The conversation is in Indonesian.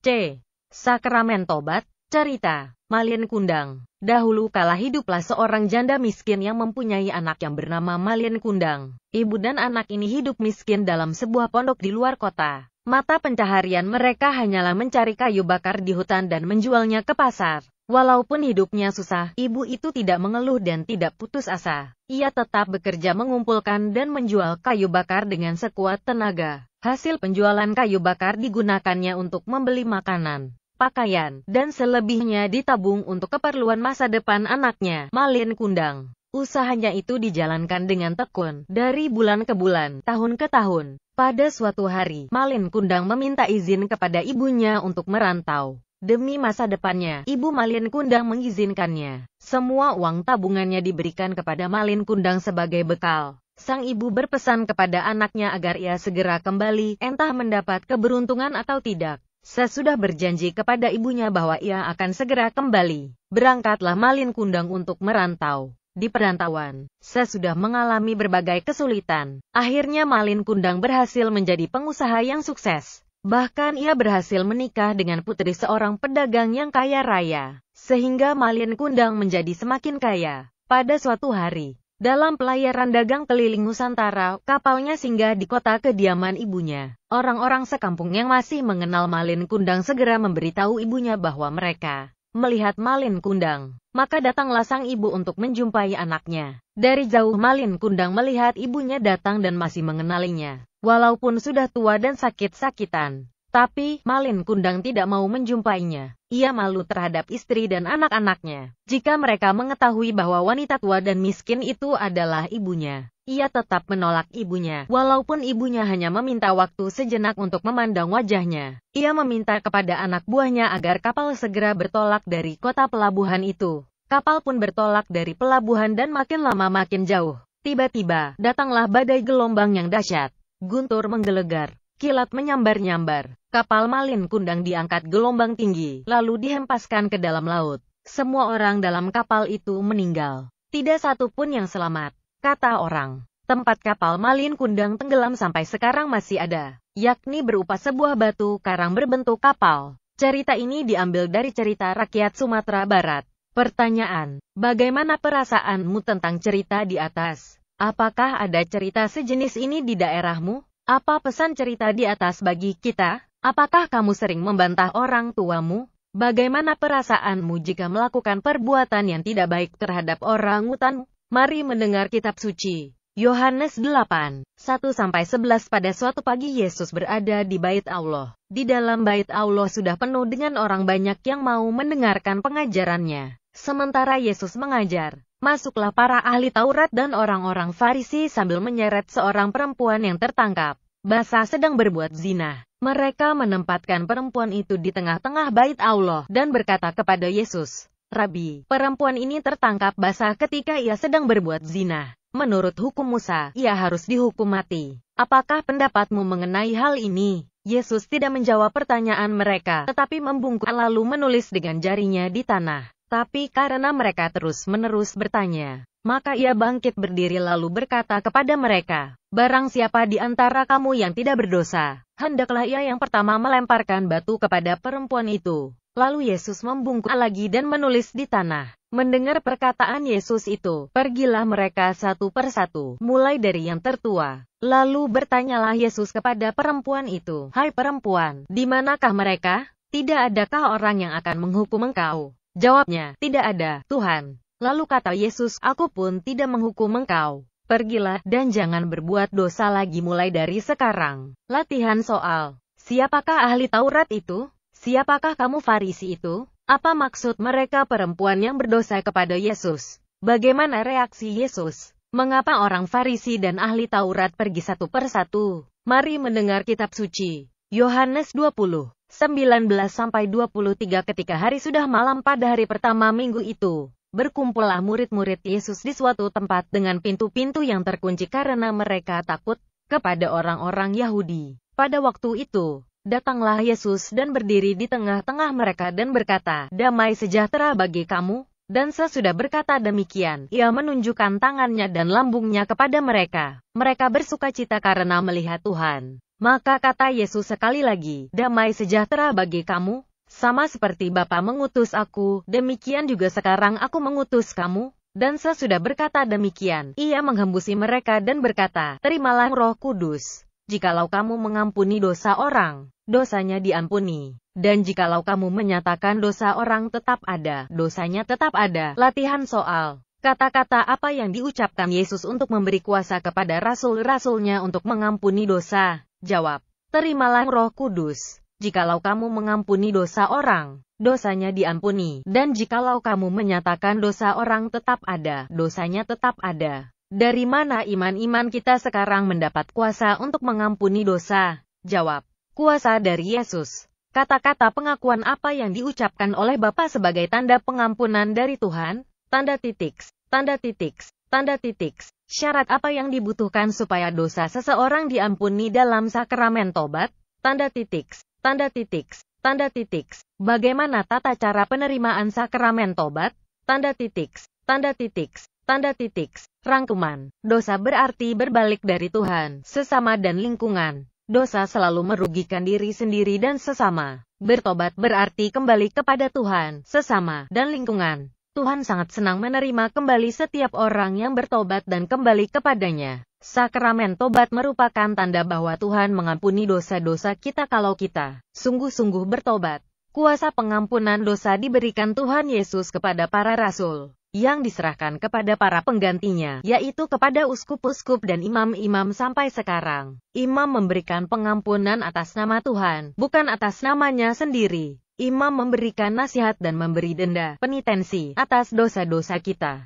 C. Sakramen Tobat. Cerita Malin Kundang. Dahulu kala hiduplah seorang janda miskin yang mempunyai anak yang bernama Malin Kundang. Ibu dan anak ini hidup miskin dalam sebuah pondok di luar kota. Mata pencaharian mereka hanyalah mencari kayu bakar di hutan dan menjualnya ke pasar. Walaupun hidupnya susah, ibu itu tidak mengeluh dan tidak putus asa. Ia tetap bekerja mengumpulkan dan menjual kayu bakar dengan sekuat tenaga. Hasil penjualan kayu bakar digunakannya untuk membeli makanan, pakaian, dan selebihnya ditabung untuk keperluan masa depan anaknya, Malin Kundang. Usahanya itu dijalankan dengan tekun, dari bulan ke bulan, tahun ke tahun. Pada suatu hari, Malin Kundang meminta izin kepada ibunya untuk merantau. Demi masa depannya, Ibu Malin Kundang mengizinkannya. Semua uang tabungannya diberikan kepada Malin Kundang sebagai bekal. Sang ibu berpesan kepada anaknya agar ia segera kembali, entah mendapat keberuntungan atau tidak. Sesudah berjanji kepada ibunya bahwa ia akan segera kembali, berangkatlah Malin Kundang untuk merantau. Di perantauan, sesudah mengalami berbagai kesulitan, akhirnya Malin Kundang berhasil menjadi pengusaha yang sukses. Bahkan ia berhasil menikah dengan putri seorang pedagang yang kaya raya, sehingga Malin Kundang menjadi semakin kaya. Pada suatu hari, dalam pelayaran dagang keliling Nusantara, kapalnya singgah di kota kediaman ibunya. Orang-orang sekampung yang masih mengenal Malin Kundang segera memberitahu ibunya bahwa mereka melihat Malin Kundang. Maka datanglah sang ibu untuk menjumpai anaknya. Dari jauh Malin Kundang melihat ibunya datang dan masih mengenalinya. Walaupun sudah tua dan sakit-sakitan, tapi Malin Kundang tidak mau menjumpainya. Ia malu terhadap istri dan anak-anaknya. Jika mereka mengetahui bahwa wanita tua dan miskin itu adalah ibunya, ia tetap menolak ibunya. Walaupun ibunya hanya meminta waktu sejenak untuk memandang wajahnya, ia meminta kepada anak buahnya agar kapal segera bertolak dari kota pelabuhan itu. Kapal pun bertolak dari pelabuhan dan makin lama makin jauh. Tiba-tiba, datanglah badai gelombang yang dahsyat. Guntur menggelegar, kilat menyambar-nyambar. Kapal Malin Kundang diangkat gelombang tinggi, lalu dihempaskan ke dalam laut. Semua orang dalam kapal itu meninggal. Tidak satu pun yang selamat. Kata orang, tempat kapal Malin Kundang tenggelam sampai sekarang masih ada, yakni berupa sebuah batu karang berbentuk kapal. Cerita ini diambil dari cerita rakyat Sumatera Barat. Pertanyaan, bagaimana perasaanmu tentang cerita di atas? Apakah ada cerita sejenis ini di daerahmu? Apa pesan cerita di atas bagi kita? Apakah kamu sering membantah orang tuamu? Bagaimana perasaanmu jika melakukan perbuatan yang tidak baik terhadap orang utan? Mari mendengar kitab suci. Yohanes 8, 1-11. Pada suatu pagi Yesus berada di bait Allah. Di dalam bait Allah sudah penuh dengan orang banyak yang mau mendengarkan pengajarannya. Sementara Yesus mengajar, masuklah para ahli Taurat dan orang-orang Farisi sambil menyeret seorang perempuan yang tertangkap basah sedang berbuat zina. Mereka menempatkan perempuan itu di tengah-tengah bait Allah dan berkata kepada Yesus, "Rabi, perempuan ini tertangkap basah ketika ia sedang berbuat zina. Menurut hukum Musa, ia harus dihukum mati. Apakah pendapatmu mengenai hal ini?" Yesus tidak menjawab pertanyaan mereka, tetapi membungkuk lalu menulis dengan jarinya di tanah. Tapi karena mereka terus-menerus bertanya, maka ia bangkit berdiri lalu berkata kepada mereka, "Barang siapa di antara kamu yang tidak berdosa, hendaklah ia yang pertama melemparkan batu kepada perempuan itu." Lalu Yesus membungkuk lagi dan menulis di tanah. Mendengar perkataan Yesus itu, pergilah mereka satu persatu, mulai dari yang tertua. Lalu bertanyalah Yesus kepada perempuan itu, "Hai perempuan, di manakah mereka? Tidak adakah orang yang akan menghukum engkau?" Jawabnya, "Tidak ada, Tuhan." Lalu kata Yesus, "Aku pun tidak menghukum engkau. Pergilah, dan jangan berbuat dosa lagi mulai dari sekarang." Latihan soal. Siapakah ahli Taurat itu? Siapakah kamu Farisi itu? Apa maksud mereka perempuan yang berdosa kepada Yesus? Bagaimana reaksi Yesus? Mengapa orang Farisi dan ahli Taurat pergi satu persatu? Mari mendengar kitab suci. Yohanes 20, 19-23. Ketika hari sudah malam pada hari pertama minggu itu, berkumpullah murid-murid Yesus di suatu tempat dengan pintu-pintu yang terkunci karena mereka takut kepada orang-orang Yahudi. Pada waktu itu, datanglah Yesus dan berdiri di tengah-tengah mereka dan berkata, "Damai sejahtera bagi kamu." Dan sesudah berkata demikian, ia menunjukkan tangannya dan lambungnya kepada mereka. Mereka bersukacita karena melihat Tuhan. Maka kata Yesus sekali lagi, damai sejahtera bagi kamu, sama seperti Bapa mengutus aku, demikian juga sekarang aku mengutus kamu. Dan sesudah berkata demikian, ia menghembusi mereka dan berkata, terimalah Roh Kudus. Jikalau kamu mengampuni dosa orang, dosanya diampuni. Dan jikalau kamu menyatakan dosa orang tetap ada, dosanya tetap ada. Latihan soal. Kata-kata apa yang diucapkan Yesus untuk memberi kuasa kepada rasul-rasulnya untuk mengampuni dosa? Jawab, terimalah Roh Kudus. Jikalau kamu mengampuni dosa orang, dosanya diampuni. Dan jikalau kamu menyatakan dosa orang tetap ada, dosanya tetap ada. Dari mana iman-iman kita sekarang mendapat kuasa untuk mengampuni dosa? Jawab, kuasa dari Yesus. Kata-kata pengakuan apa yang diucapkan oleh Bapa sebagai tanda pengampunan dari Tuhan? Tanda titik, tanda titik, tanda titik. Syarat apa yang dibutuhkan supaya dosa seseorang diampuni dalam sakramen tobat? Tanda titik, tanda titik, tanda titik. Bagaimana tata cara penerimaan sakramen tobat? Tanda titik, tanda titik, tanda titik. Rangkuman, dosa berarti berbalik dari Tuhan, sesama dan lingkungan. Dosa selalu merugikan diri sendiri dan sesama. Bertobat berarti kembali kepada Tuhan, sesama, dan lingkungan. Tuhan sangat senang menerima kembali setiap orang yang bertobat dan kembali kepadanya. Sakramen tobat merupakan tanda bahwa Tuhan mengampuni dosa-dosa kita kalau kita sungguh-sungguh bertobat. Kuasa pengampunan dosa diberikan Tuhan Yesus kepada para rasul, yang diserahkan kepada para penggantinya, yaitu kepada uskup-uskup dan imam-imam sampai sekarang. Imam memberikan pengampunan atas nama Tuhan, bukan atas namanya sendiri. Imam memberikan nasihat dan memberi denda, penitensi, atas dosa-dosa kita.